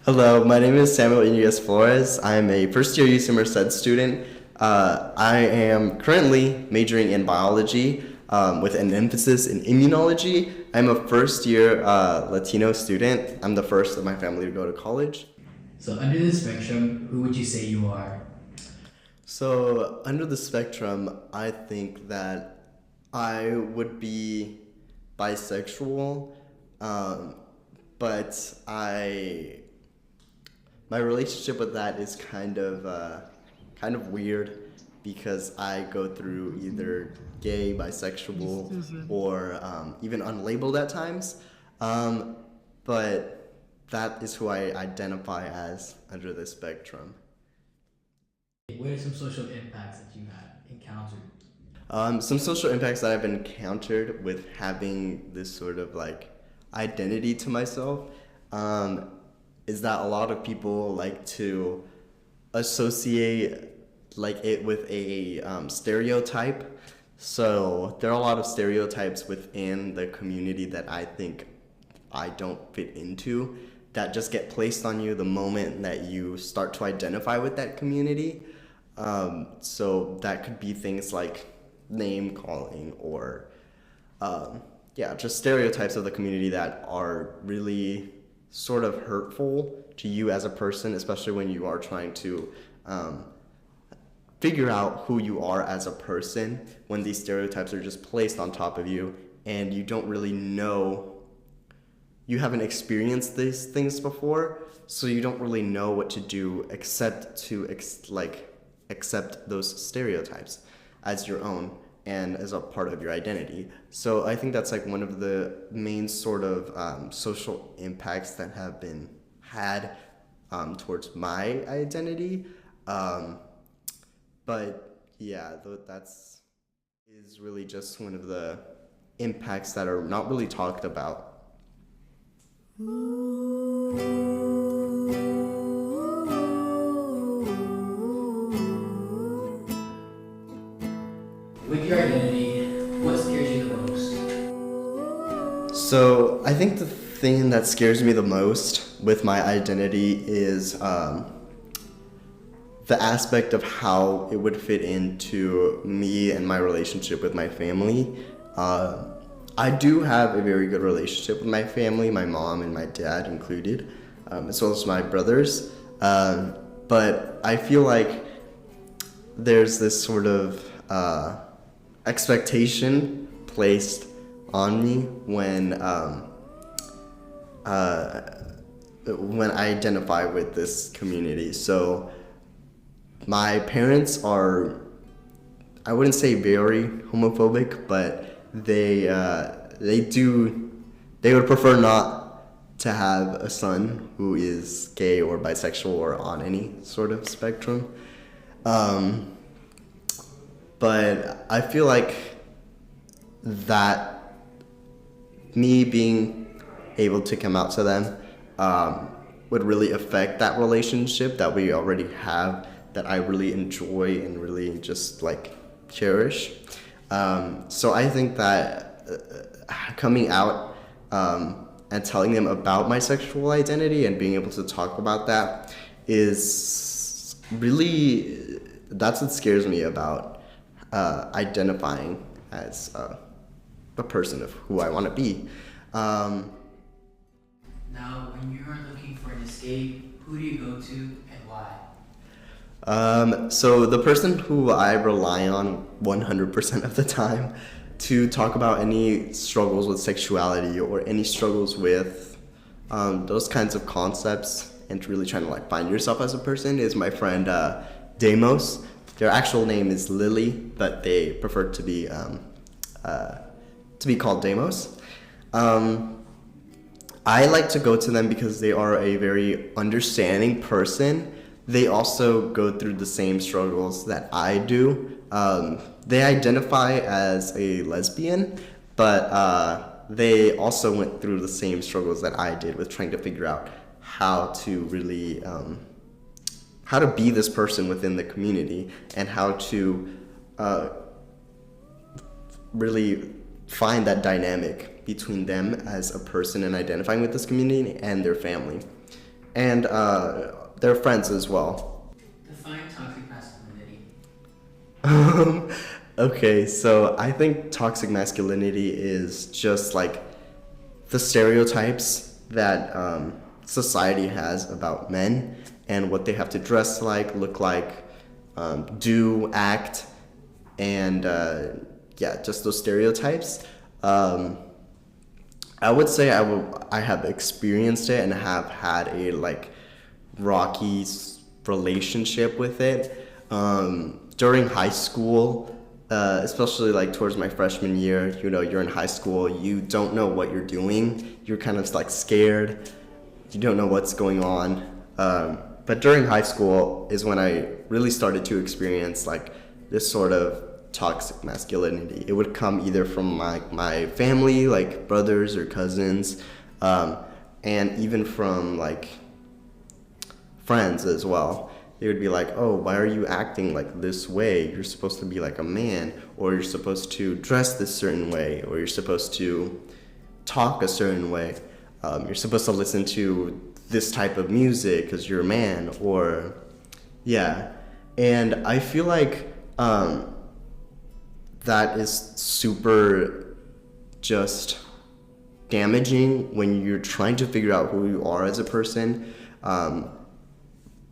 Hello, my name is Samuel Inigas Flores. I'm a first year UC Merced student. I am currently majoring in biology with an emphasis in immunology. I'm a first year Latino student. I'm the first of my family to go to college. So under the spectrum, who would you say you are? So, under the spectrum, I think that I would be bisexual, um, but my relationship with that is kind of weird because I go through either gay, bisexual, or even unlabeled at times. Um, but that is who I identify as under the spectrum. What are some social impacts that you have encountered? Some social impacts that I've encountered with having this sort of like identity to myself um, is that a lot of people like to associate like it with a stereotype. So there are a lot of stereotypes within the community that I think I don't fit into that just get placed on you the moment that you start to identify with that community. So that could be things like name calling or yeah, just stereotypes of the community that are really sort of hurtful to you as a person, especially when you are trying to um, figure out who you are as a person when these stereotypes are just placed on top of you and you don't really know, you haven't experienced these things before, so you don't really know what to do except to accept those stereotypes as your own and as a part of your identity. So I think that's like one of the main sort of social impacts that have been had towards my identity. But yeah, that's is really just one of the impacts that are not really talked about. With your identity, what scares you the most? So I think the thing that scares me the most with my identity is the aspect of how it would fit into me and my relationship with my family. I do have a very good relationship with my family, my mom and my dad included, as well as my brothers. But I feel like there's this sort of expectation placed on me when I identify with this community. So my parents are, I wouldn't say very homophobic, but they would prefer not to have a son who is gay or bisexual or on any sort of spectrum. But I feel like that me being able to come out to them would really affect that relationship that we already have, that I really enjoy and really just like cherish. So I think that coming out and telling them about my sexual identity and being able to talk about that is really, that's what scares me about identifying as a person of who I want to be. Now, when you're looking for an escape, who do you go to and why? So the person who I rely on 100% of the time to talk about any struggles with sexuality or any struggles with those kinds of concepts and to really trying to like find yourself as a person is my friend Demos. Their actual name is Lily, but they prefer to be called Demos. I like to go to them because they are a very understanding person. They also go through the same struggles that I do. They identify as a lesbian, but they also went through the same struggles that I did with trying to figure out how to really, how to be this person within the community and how to really find that dynamic between them as a person and identifying with this community and their family and their friends as well. Define toxic masculinity. Okay, so I think toxic masculinity is just like the stereotypes that society has about men and what they have to dress like, look like, do, act, and yeah, just those stereotypes. I would say I have experienced it and have had a like rocky relationship with it. During high school, especially like towards my freshman year, you know, you're in high school, you don't know what you're doing, you're kind of like scared, you don't know what's going on. But during high school is when I really started to experience like this sort of toxic masculinity. It would come either from my family, like brothers or cousins, and even from like friends as well. They would be like, oh, why are you acting like this way? You're supposed to be like a man, or you're supposed to dress this certain way, or you're supposed to talk a certain way. You're supposed to listen to this type of music because you're a man, or yeah. And I feel like that is super just damaging when you're trying to figure out who you are as a person.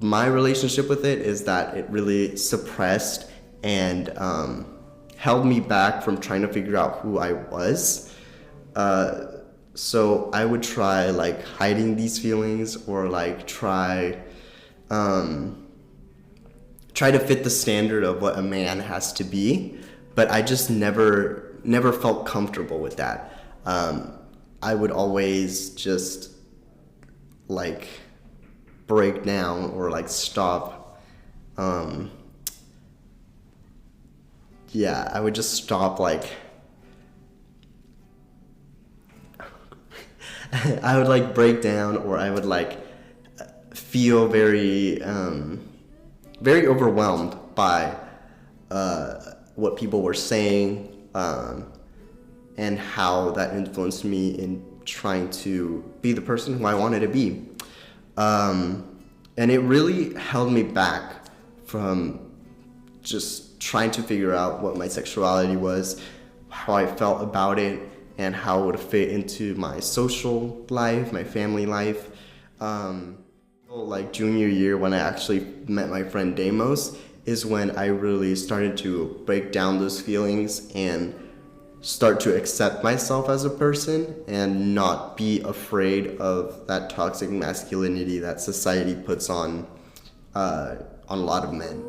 My relationship with it is that it really suppressed and held me back from trying to figure out who I was. So I would try like hiding these feelings or like try to fit the standard of what a man has to be, but I just never felt comfortable with that. I would always just like break down or like stop. Yeah, I would just stop like I would like break down, or I would like feel very very overwhelmed by what people were saying, and how that influenced me in trying to be the person who I wanted to be. And it really held me back from just trying to figure out what my sexuality was, how I felt about it, and how it would fit into my social life, my family life. Like junior year, when I actually met my friend Damos, is when I really started to break down those feelings and start to accept myself as a person and not be afraid of that toxic masculinity that society puts on a lot of men.